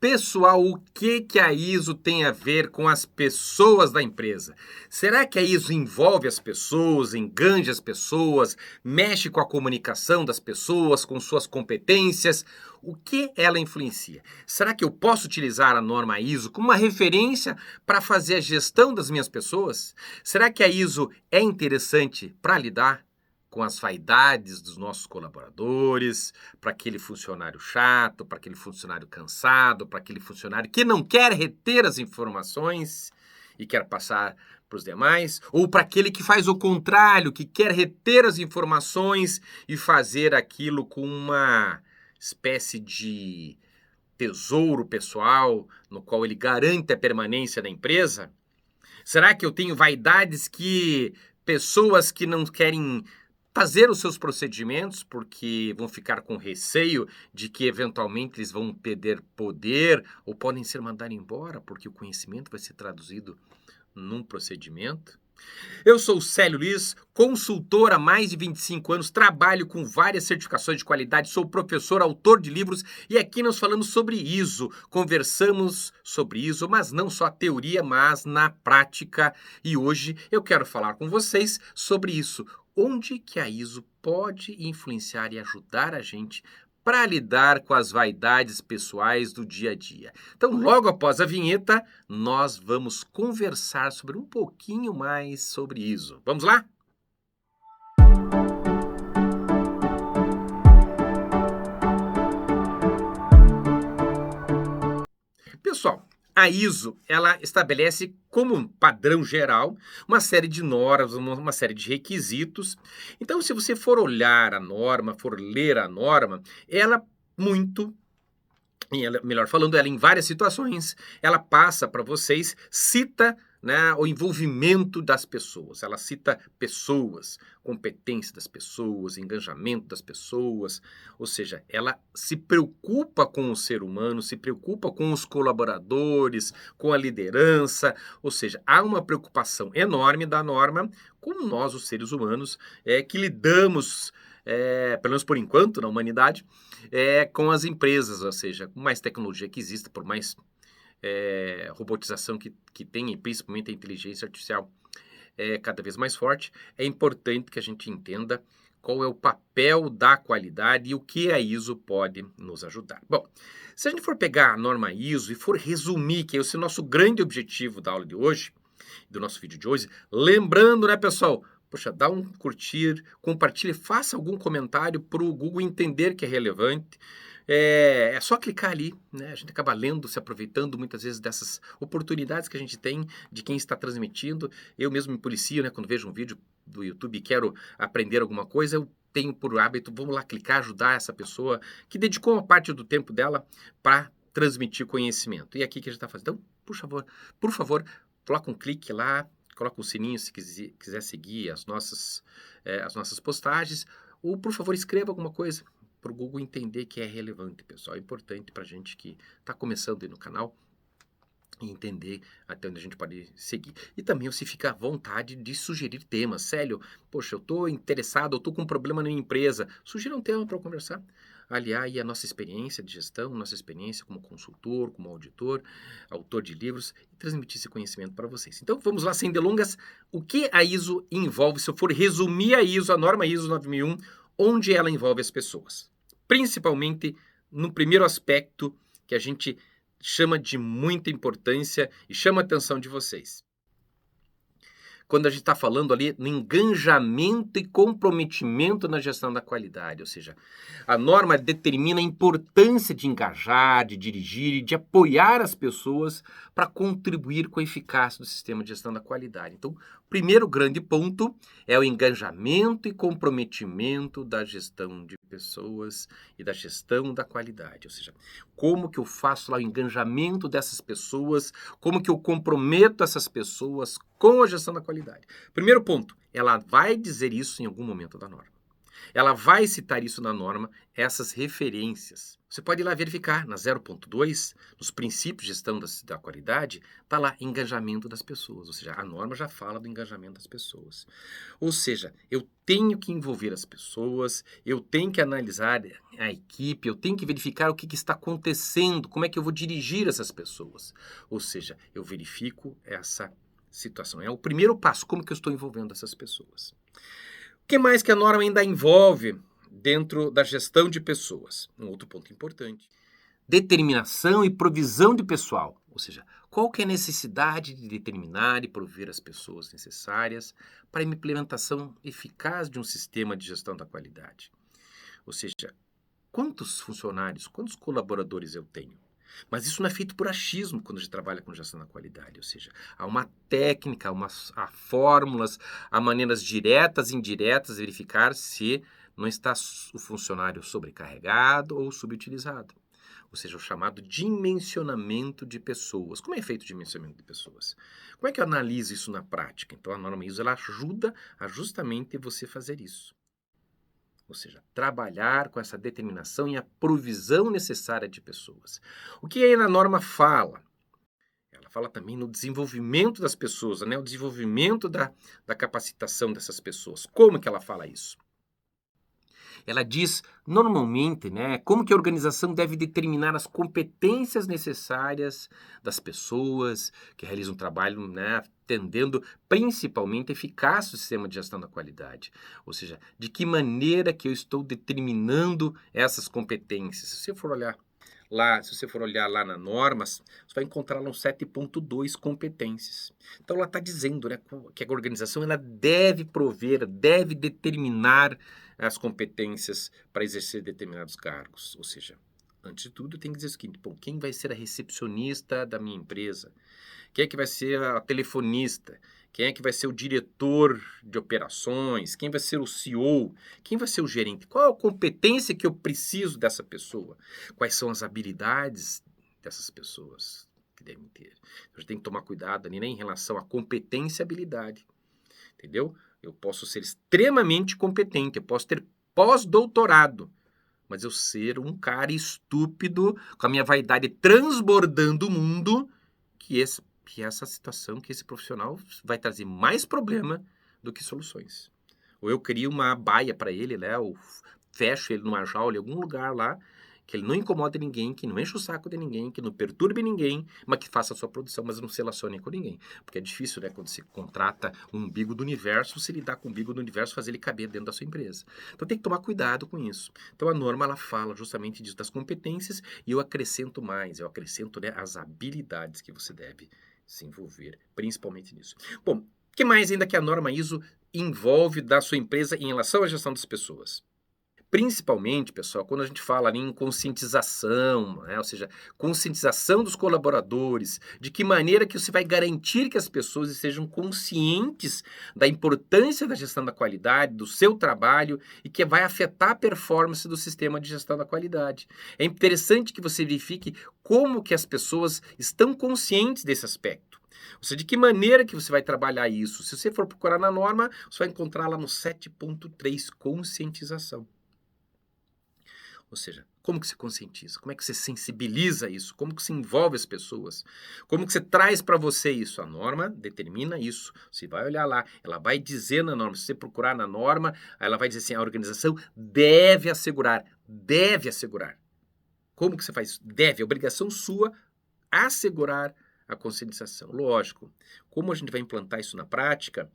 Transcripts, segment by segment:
Pessoal, o que a ISO tem a ver com as pessoas da empresa? Será que a ISO envolve as pessoas, enganja as pessoas, mexe com a comunicação das pessoas, com suas competências? O que ela influencia? Será que eu posso utilizar a norma ISO como uma referência para fazer a gestão das minhas pessoas? Será que a ISO é interessante para lidar com as vaidades dos nossos colaboradores, para aquele funcionário chato, para aquele funcionário cansado, para aquele funcionário que não quer reter as informações e quer passar para os demais, ou para aquele que faz o contrário, que quer reter as informações e fazer aquilo com uma espécie de tesouro pessoal, no qual ele garante a permanência da empresa? Será que eu tenho vaidades que pessoas que não querem fazer os seus procedimentos porque vão ficar com receio de que eventualmente eles vão perder poder ou podem ser mandados embora porque o conhecimento vai ser traduzido num procedimento? Eu sou o Célio Liz, consultor há mais de 25 anos, trabalho com várias certificações de qualidade, sou professor, autor de livros e aqui nós falamos sobre ISO, conversamos sobre ISO, mas não só a teoria, mas na prática. E hoje eu quero falar com vocês sobre isso. Onde que a ISO pode influenciar e ajudar a gente para lidar com as vaidades pessoais do dia a dia. Então, logo após a vinheta, nós vamos conversar sobre um pouquinho mais sobre ISO. Vamos lá? Pessoal, a ISO, ela estabelece como um padrão geral uma série de normas, uma série de requisitos. Então, se você for olhar a norma, for ler a norma, ela muito melhor falando, ela em várias situações, ela passa para vocês, cita, né, o envolvimento das pessoas, ela cita pessoas, competência das pessoas, engajamento das pessoas, ou seja, ela se preocupa com o ser humano, se preocupa com os colaboradores, com a liderança, ou seja, há uma preocupação enorme da norma com nós, os seres humanos, que lidamos, pelo menos por enquanto, na humanidade, com as empresas, ou seja, com mais tecnologia que exista, por mais robotização que tem, e principalmente a inteligência artificial cada vez mais forte, é importante que a gente entenda qual é o papel da qualidade e o que a ISO pode nos ajudar. Bom, se a gente for pegar a norma ISO e for resumir, que esse é o nosso grande objetivo da aula de hoje, do nosso vídeo de hoje, lembrando, né, pessoal, poxa, dá um curtir, compartilhe, faça algum comentário para o Google entender que é relevante. É só clicar ali, né? A gente acaba lendo, se aproveitando muitas vezes dessas oportunidades que a gente tem de quem está transmitindo. Eu mesmo me policio, né? Quando vejo um vídeo do YouTube e quero aprender alguma coisa, eu tenho por hábito, vamos lá clicar, ajudar essa pessoa que dedicou uma parte do tempo dela para transmitir conhecimento. E é aqui que a gente está fazendo. Então, por favor, coloca um clique lá, coloca o sininho se quiser seguir as nossas postagens, ou, por favor, escreva alguma coisa para o Google entender que é relevante, pessoal. É importante para a gente que está começando aí no canal e entender até onde a gente pode seguir. E também você fica à vontade de sugerir temas. Célio, poxa, eu estou interessado, eu estou com um problema na minha empresa. Sugira um tema para eu conversar. Aliar aí a nossa experiência de gestão, nossa experiência como consultor, como auditor, autor de livros, e transmitir esse conhecimento para vocês. Então, vamos lá, sem delongas, o que a ISO envolve? Se eu for resumir a ISO, a norma ISO 9001, onde ela envolve as pessoas? Principalmente no primeiro aspecto que a gente chama de muita importância e chama a atenção de vocês. Quando a gente está falando ali no engajamento e comprometimento na gestão da qualidade, ou seja, a norma determina a importância de engajar, de dirigir e de apoiar as pessoas para contribuir com a eficácia do sistema de gestão da qualidade. Então, o primeiro grande ponto é o engajamento e comprometimento da gestão de pessoas e da gestão da qualidade, ou seja, como que eu faço lá o engajamento dessas pessoas, como que eu comprometo essas pessoas com a gestão da qualidade. Primeiro ponto, ela vai dizer isso em algum momento da norma. Ela vai citar isso na norma, essas referências. Você pode ir lá verificar, na 0.2, nos princípios de gestão da qualidade, está lá engajamento das pessoas, ou seja, a norma já fala do engajamento das pessoas. Ou seja, eu tenho que envolver as pessoas, eu tenho que analisar a equipe, eu tenho que verificar o que está acontecendo, como é que eu vou dirigir essas pessoas. Ou seja, eu verifico essa situação. É o primeiro passo, como que eu estou envolvendo essas pessoas. O que mais que a norma ainda envolve dentro da gestão de pessoas? Um outro ponto importante. Determinação e provisão de pessoal, ou seja, qual que é a necessidade de determinar e prover as pessoas necessárias para a implementação eficaz de um sistema de gestão da qualidade. Ou seja, quantos funcionários, quantos colaboradores eu tenho? Mas isso não é feito por achismo quando a gente trabalha com gestão da qualidade, ou seja, há uma técnica, há fórmulas, há maneiras diretas e indiretas de verificar se não está o funcionário sobrecarregado ou subutilizado. Ou seja, o chamado dimensionamento de pessoas. Como é feito o dimensionamento de pessoas? Como é que eu analiso isso na prática? Então, a norma ISO ela ajuda a justamente você fazer isso. Ou seja, trabalhar com essa determinação e a provisão necessária de pessoas. O que aí na norma fala? Ela fala também no desenvolvimento das pessoas, né? O desenvolvimento da capacitação dessas pessoas. Como que ela fala isso? Ela diz normalmente, né, como que a organização deve determinar as competências necessárias das pessoas que realizam um trabalho, né, atendendo principalmente a eficácia do sistema de gestão da qualidade. Ou seja, de que maneira que eu estou determinando essas competências. Se você for olhar lá na normas, você vai encontrar lá um 7.2 competências. Então ela está dizendo, né, que a organização ela deve prover, deve determinar as competências para exercer determinados cargos. Ou seja, antes de tudo, tem que dizer o seguinte: bom, quem vai ser a recepcionista da minha empresa? Quem é que vai ser a telefonista? Quem é que vai ser o diretor de operações? Quem vai ser o CEO? Quem vai ser o gerente? Qual a competência que eu preciso dessa pessoa? Quais são as habilidades dessas pessoas que devem ter? A gente tem que tomar cuidado ali, né, em relação à competência e habilidade. Entendeu? Eu posso ser extremamente competente, eu posso ter pós-doutorado, mas eu ser um cara estúpido, com a minha vaidade transbordando o mundo, que essa situação, que esse profissional vai trazer mais problema do que soluções. Ou eu crio uma baia para ele, né? Ou fecho ele numa jaula em algum lugar lá, que ele não incomode ninguém, que não enche o saco de ninguém, que não perturbe ninguém, mas que faça a sua produção, mas não se relacione com ninguém. Porque é difícil, né? Quando você contrata um umbigo do universo, você lidar com o umbigo do universo, fazer ele caber dentro da sua empresa. Então tem que tomar cuidado com isso. Então a norma, ela fala justamente disso, das competências, e eu acrescento mais, eu acrescento, né, as habilidades que você deve se envolver, principalmente nisso. Bom, o que mais ainda que a norma ISO envolve da sua empresa em relação à gestão das pessoas? Principalmente, pessoal, quando a gente fala ali em conscientização, né? Ou seja, conscientização dos colaboradores, de que maneira que você vai garantir que as pessoas sejam conscientes da importância da gestão da qualidade, do seu trabalho e que vai afetar a performance do sistema de gestão da qualidade. É interessante que você verifique como que as pessoas estão conscientes desse aspecto. Ou seja, de que maneira que você vai trabalhar isso? Se você for procurar na norma, você vai encontrar lá no 7.3, conscientização. Ou seja, como que se conscientiza? Como é que você sensibiliza isso? Como que se envolve as pessoas? Como que você traz para você isso? A norma determina isso. Você vai olhar lá, ela vai dizer na norma. Se você procurar na norma, ela vai dizer assim, a organização deve assegurar. Deve assegurar. Como que você faz isso? Deve, é obrigação sua assegurar a conscientização. Lógico, como a gente vai implantar isso na prática,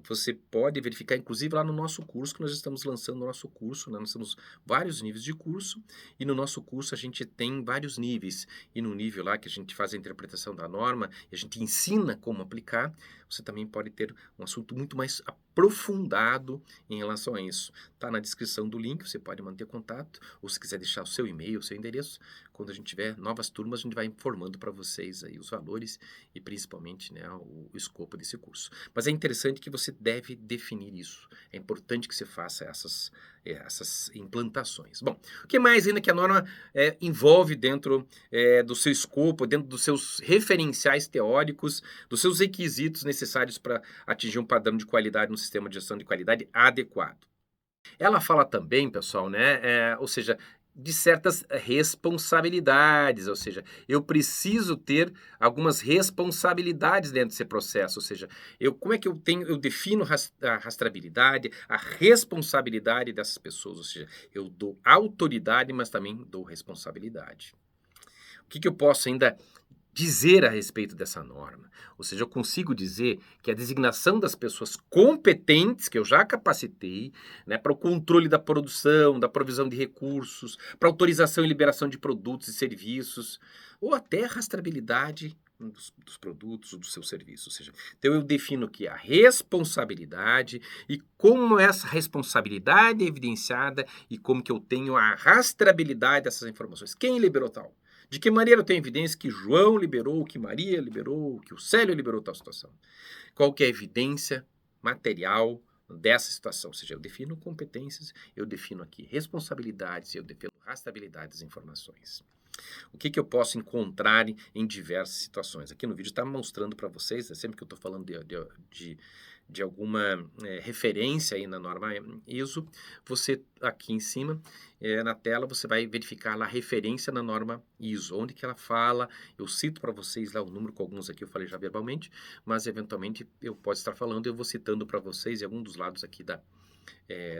você pode verificar, inclusive, lá no nosso curso, que nós estamos lançando o nosso curso, né? Nós temos vários níveis de curso, e no nosso curso a gente tem vários níveis. E no nível lá que a gente faz a interpretação da norma, e a gente ensina como aplicar, você também pode ter um assunto muito mais aprofundado em relação a isso. Está na descrição do link, você pode manter contato, ou se quiser deixar o seu e-mail, o seu endereço, quando a gente tiver novas turmas, a gente vai informando para vocês aí os valores e principalmente, né, o escopo desse curso. Mas é interessante que você deve definir isso. É importante que você faça essas implantações. Bom, o que mais ainda que a norma envolve dentro do seu escopo, dentro dos seus referenciais teóricos, dos seus requisitos necessários para atingir um padrão de qualidade no sistema de gestão de qualidade adequado? Ela fala também, pessoal, né, ou seja, de certas responsabilidades, ou seja, eu preciso ter algumas responsabilidades dentro desse processo, ou seja, como é que eu defino a rastreabilidade, a responsabilidade dessas pessoas, ou seja, eu dou autoridade, mas também dou responsabilidade. O que eu posso ainda dizer a respeito dessa norma? Ou seja, eu consigo dizer que a designação das pessoas competentes, que eu já capacitei, né, para o controle da produção, da provisão de recursos, para autorização e liberação de produtos e serviços, ou até a rastreabilidade dos produtos ou do seu serviço. Ou seja, então eu defino que a responsabilidade e como essa responsabilidade é evidenciada e como que eu tenho a rastreabilidade dessas informações. Quem liberou tal? De que maneira eu tenho evidência que João liberou, que Maria liberou, que o Célio liberou tal situação? Qual que é a evidência material dessa situação? Ou seja, eu defino competências, eu defino aqui responsabilidades, eu defino rastreabilidade das informações. O que eu posso encontrar em diversas situações? Aqui no vídeo está mostrando para vocês, sempre que eu estou falando de alguma referência aí na norma ISO, você aqui em cima, na tela, você vai verificar lá a referência na norma ISO, onde que ela fala, eu cito para vocês lá o número, com alguns aqui eu falei já verbalmente, mas eventualmente eu posso estar falando, eu vou citando para vocês em algum dos lados aqui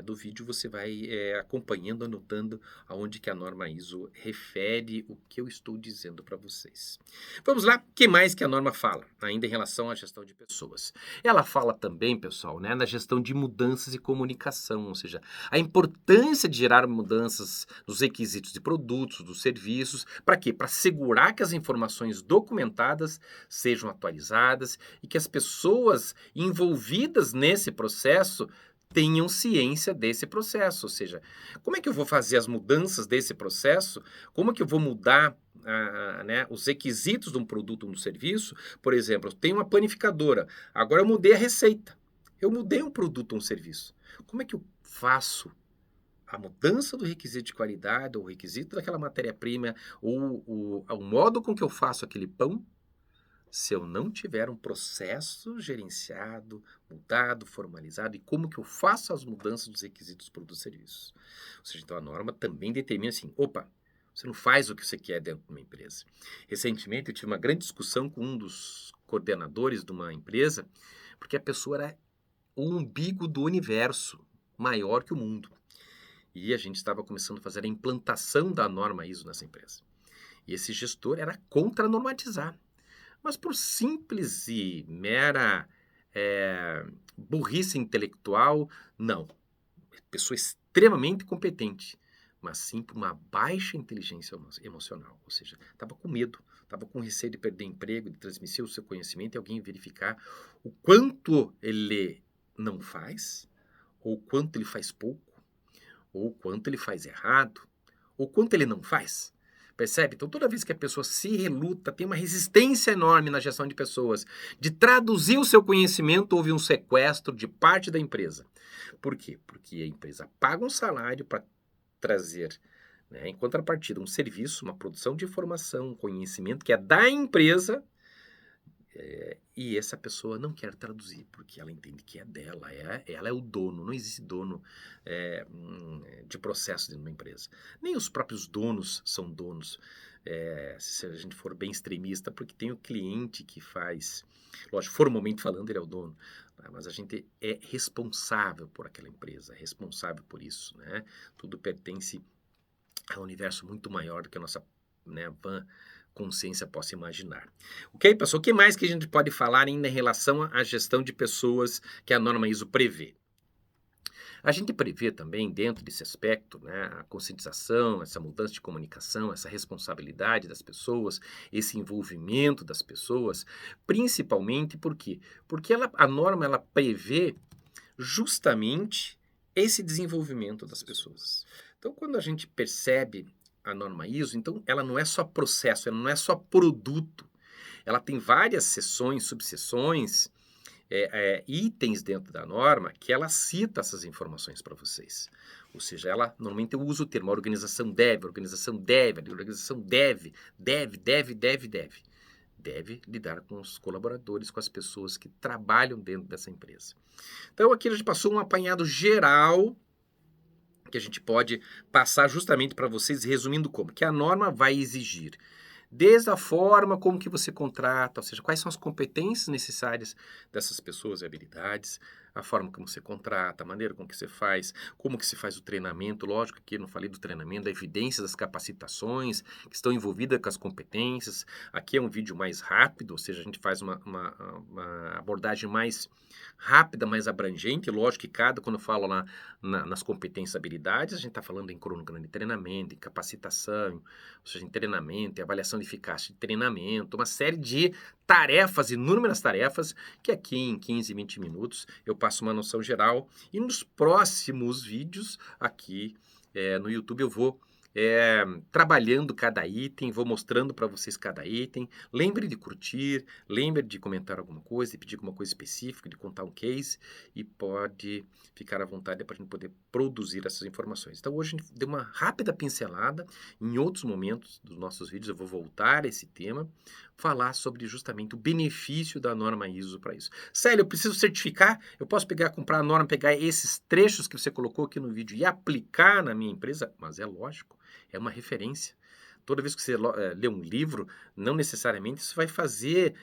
do vídeo, você vai acompanhando, anotando aonde que a norma ISO refere o que eu estou dizendo para vocês. Vamos lá, o que mais que a norma fala, ainda em relação à gestão de pessoas? Ela fala também, pessoal, né, na gestão de mudanças e comunicação, ou seja, a importância de gerar mudanças nos requisitos de produtos, dos serviços, para quê? Para assegurar que as informações documentadas sejam atualizadas e que as pessoas envolvidas nesse processo tenham ciência desse processo, ou seja, como é que eu vou fazer as mudanças desse processo? Como é que eu vou mudar né, os requisitos de um produto ou um serviço? Por exemplo, eu tenho uma panificadora, agora eu mudei a receita, eu mudei um produto ou um serviço. Como é que eu faço a mudança do requisito de qualidade, ou o requisito daquela matéria-prima, ou o modo com que eu faço aquele pão, se eu não tiver um processo gerenciado, mudado, formalizado, e como que eu faço as mudanças dos requisitos dos produtos e serviços? Ou seja, então a norma também determina assim, opa, você não faz o que você quer dentro de uma empresa. Recentemente eu tive uma grande discussão com um dos coordenadores de uma empresa, porque a pessoa era o umbigo do universo, maior que o mundo. E a gente estava começando a fazer a implantação da norma ISO nessa empresa. E esse gestor era contra normatizar. Mas por simples e mera burrice intelectual, não. Pessoa extremamente competente, mas sim por uma baixa inteligência emocional. Ou seja, estava com medo, estava com receio de perder emprego, de transmitir o seu conhecimento e alguém verificar o quanto ele não faz, ou quanto ele faz pouco, ou quanto ele faz errado, ou quanto ele não faz. Percebe? Então, toda vez que a pessoa se reluta, tem uma resistência enorme na gestão de pessoas, de traduzir o seu conhecimento, houve um sequestro de parte da empresa. Por quê? Porque a empresa paga um salário para trazer, né, em contrapartida, um serviço, uma produção de informação, um conhecimento que é da empresa, e essa pessoa não quer traduzir, porque ela entende que é dela, ela é o dono, não existe dono de processo dentro de uma empresa. Nem os próprios donos são donos, se a gente for bem extremista, porque tem o cliente que faz, lógico, formalmente falando, ele é o dono, tá? Mas a gente é responsável por aquela empresa, responsável por isso, né? Tudo pertence a um universo muito maior do que a nossa, né, van consciência possa imaginar. Ok, pessoal? O que mais que a gente pode falar ainda em relação à gestão de pessoas que a norma ISO prevê? A gente prevê também, dentro desse aspecto, né, a conscientização, essa mudança de comunicação, essa responsabilidade das pessoas, esse envolvimento das pessoas, principalmente por quê? Porque a norma ela prevê justamente esse desenvolvimento das pessoas. Então, quando a gente percebe a norma ISO, então ela não é só processo, ela não é só produto. Ela tem várias seções, subseções, itens dentro da norma que ela cita essas informações para vocês. Ou seja, ela normalmente eu uso o termo a organização deve, a organização deve lidar com os colaboradores, com as pessoas que trabalham dentro dessa empresa. Então aqui a gente passou um apanhado geral que a gente pode passar justamente para vocês, resumindo como, que a norma vai exigir desde a forma como que você contrata, ou seja, quais são as competências necessárias dessas pessoas e habilidades, a forma como você contrata, a maneira com que você faz, como que se faz o treinamento, lógico que eu não falei do treinamento, da evidência das capacitações que estão envolvidas com as competências. Aqui é um vídeo mais rápido, ou seja, a gente faz uma abordagem mais rápida, mais abrangente, lógico que quando eu falo lá nas competências e habilidades, a gente está falando em cronograma de treinamento, em capacitação, ou seja, em treinamento, em avaliação de eficácia de treinamento, uma série de tarefas, inúmeras tarefas, que aqui em 15, 20 minutos eu passo uma noção geral. E nos próximos vídeos aqui no YouTube eu vou trabalhando cada item, vou mostrando para vocês cada item. Lembre de curtir, lembre de comentar alguma coisa, de pedir alguma coisa específica, de contar um case, e pode ficar à vontade para a gente poder produzir essas informações. Então hoje a gente deu uma rápida pincelada. Em outros momentos dos nossos vídeos eu vou voltar a esse tema, falar sobre justamente o benefício da norma ISO para isso. Célio, eu preciso certificar? Eu posso comprar a norma, pegar esses trechos que você colocou aqui no vídeo e aplicar na minha empresa? Mas é lógico, é uma referência. Toda vez que você lê um livro, não necessariamente isso vai fazer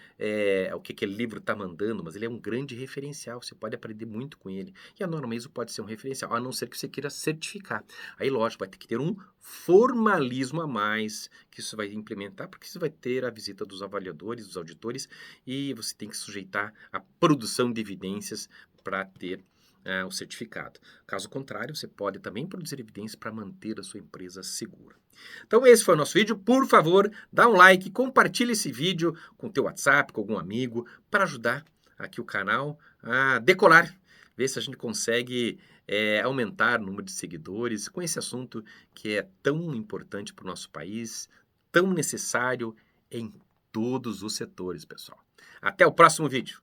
o que aquele livro está mandando, mas ele é um grande referencial, você pode aprender muito com ele. E a norma ISO pode ser um referencial, a não ser que você queira certificar. Aí, lógico, vai ter que ter um formalismo a mais que isso vai implementar, porque você vai ter a visita dos avaliadores, dos auditores, e você tem que sujeitar a produção de evidências para ter o certificado. Caso contrário, você pode também produzir evidências para manter a sua empresa segura. Então esse foi o nosso vídeo. Por favor, dá um like, compartilhe esse vídeo com o teu WhatsApp, com algum amigo, para ajudar aqui o canal a decolar, ver se a gente consegue aumentar o número de seguidores com esse assunto que é tão importante para o nosso país, tão necessário em todos os setores, pessoal. Até o próximo vídeo.